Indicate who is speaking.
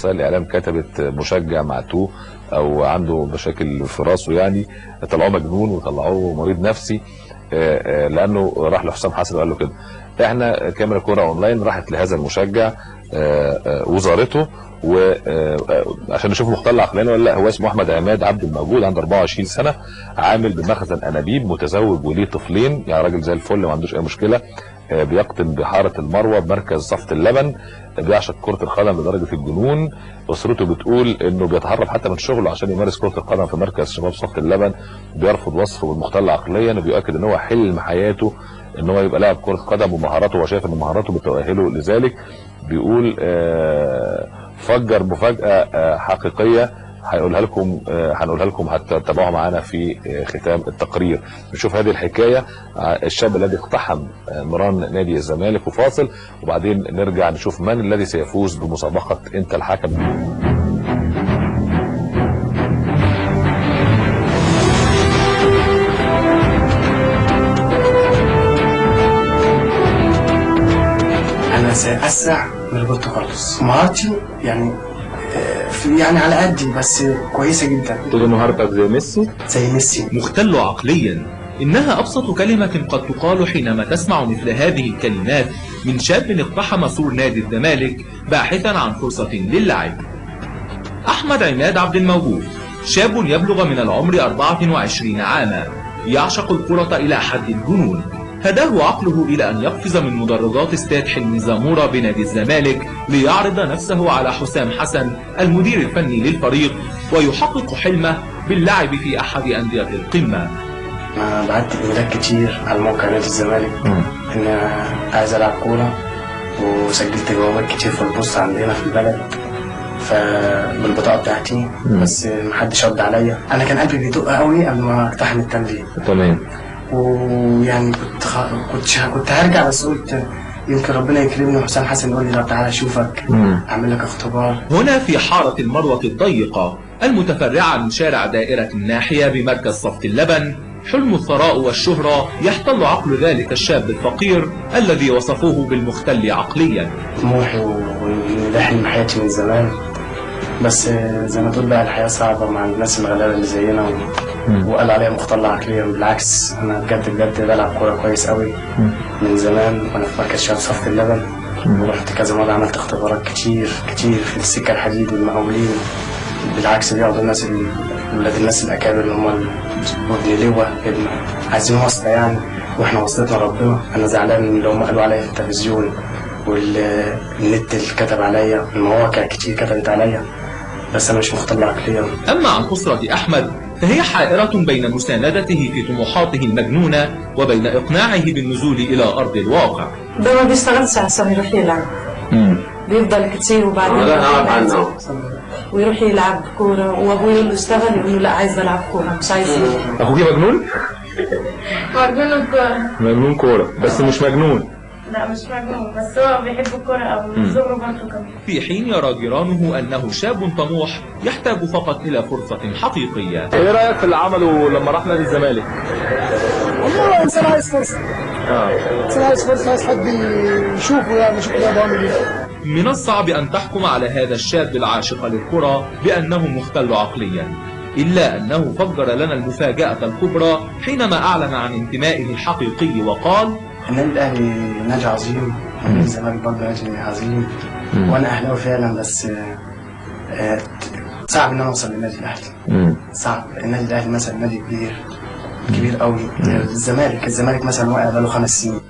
Speaker 1: وسائل الاعلام كتبت مشجع معتوه او عنده مشاكل في راسه، يعني طلعوه مجنون وطلعوه مريض نفسي لانه راح لحسام حسن وقال له كده. احنا كاميرا كوره اونلاين راحت لهذا المشجع وزارته وعشان نشوف مختل عقليا ولا لا. هو اسمه احمد عماد عبد الموجود، عنده 24 سنه، عامل بمخزن انابيب، متزوج وليه طفلين، يعني راجل زي الفل ما عندوش اي مشكله. بيقطن بحاره المروه بمركز صفت اللبن، بيعشق كره القدم لدرجه الجنون. اسرته بتقول انه بيتهرب حتى من شغله عشان يمارس كره القدم في مركز شباب صفت اللبن، بيرفض وصفه بالمختل عقليا وبيؤكد ان هو حلم حياته ان هو يبقى لاعب كره قدم ومهاراته، وشايف ان مهاراته بتؤهله لذلك. بيقول فجر مفاجاه حقيقيه هنقولها لكم هتتابعوها معانا في ختام التقرير. نشوف هذه الحكايه، الشاب الذي اقتحم مران نادي الزمالك، وفاصل وبعدين نرجع نشوف من الذي سيفوز بمسابقه انت الحكم.
Speaker 2: انا سأسرع من البرتغالس، مهارتي يعني على قدي بس كويسه جدا.
Speaker 1: تقول مهارتك زي ميسي؟
Speaker 2: زي ميسي.
Speaker 3: مختل عقليا، إنها أبسط كلمة قد تقال حينما تسمع مثل هذه الكلمات من شاب اقتحم سور نادي الزمالك باحثا عن فرصة للعب. أحمد عماد عبد الموجود شاب يبلغ من العمر 24 عاما، يعشق الكرة إلى حد الجنون. هداه عقله إلى أن يقفز من مدرجات استاد حلمي زامورة بنادي الزمالك ليعرض نفسه على حسام حسن المدير الفني للفريق، ويحقق حلمه باللعب في أحد أندية القمة.
Speaker 2: أنا بعت إيميلات كتير على موقع نادي الزمالك إن عايز ألعب كورة، وسجلت جوابات كتير في البوست عندنا في البلد بالبطاقة بتاعتي، بس محدش رد عليا. أنا كان قلبي بيدق قوي قبل ما أقتحم التمرين.
Speaker 1: تمام.
Speaker 2: ويعني كنت هرجع، بس قلت يمكن ربنا يكرمني وحسام حسن يقول لي طب تعالى اشوفك اعمل لك اختبار.
Speaker 3: هنا في حارة المروة الضيقة المتفرعة من شارع دائرة الناحية بمركز صفت اللبن، حلم الثراء والشهرة يحتل عقل ذلك الشاب الفقير الذي وصفوه بالمختل عقليا.
Speaker 2: طموحي وده حلم حياتي من زمان، بس زي ما تقول بقى الحياة صعبة مع الناس الغلابة اللي زينا وقال عليها مختل عقليا. بالعكس انا بجد بلعب كورة كويس قوي من زمان وانا في مركز شباب صفت اللبن، ورحت كذا مرة عملت اختبارات كتير في السكة الحديد والمقاولين. بالعكس بيقعدوا الناس ولاد الناس الأكابر اللي هم ابن لواء عايزين واسطة يعني، واحنا واسطتنا ربنا. انا زعلان من اللي هم قالوا عليا في التلفزيون والنت اللي كتب عليا، المواقع كتير كتبت عليا، بس انا مش مختل عقليا.
Speaker 3: اما عن أسرة أحمد فهي حائرة بين مساندته في طموحاته المجنونة وبين إقناعه بالنزول إلى أرض الواقع.
Speaker 4: ده ما بيشتغلش عشان يروح يلعب، بيفضل كتير وبعدين ويروح يلعب كورة، وابوه يقول له اشتغل، يقول له لا عايز العب كورة مش عايز.
Speaker 1: اخوكي مجنون؟
Speaker 5: مجنون كورة.
Speaker 1: مجنون كورة بس مش مجنون.
Speaker 5: لا مش مجنون، بس هو بيحب الكورة أو من صغره برضه كمان.
Speaker 3: في حين يرى جيرانه أنه شاب طموح يحتاج فقط إلى فرصة حقيقية.
Speaker 1: ايه رأيك في اللي عمله لما راح نادي الزمالك؟
Speaker 6: والله انسان عايز فرصة. انسان عايز فرصة، عايز حد يشوفه، يعني يشوف ده بعمل ايه.
Speaker 3: من الصعب أن تحكم على هذا الشاب العاشق للكرة بأنه مختل عقليا، إلا أنه فجر لنا المفاجأة الكبرى حينما أعلن عن انتمائه الحقيقي وقال:
Speaker 2: النادي الأهلي نادي عظيم، ونادي الزمالك برضه نادي عظيم، وأنا أهلاوي فعلا، بس صعب إن أنا أوصل للنادي الأهلي. صعب. النادي الأهلي مثلا نادي كبير قوي. الزمالك مثلا واقع بقاله 5 سنين.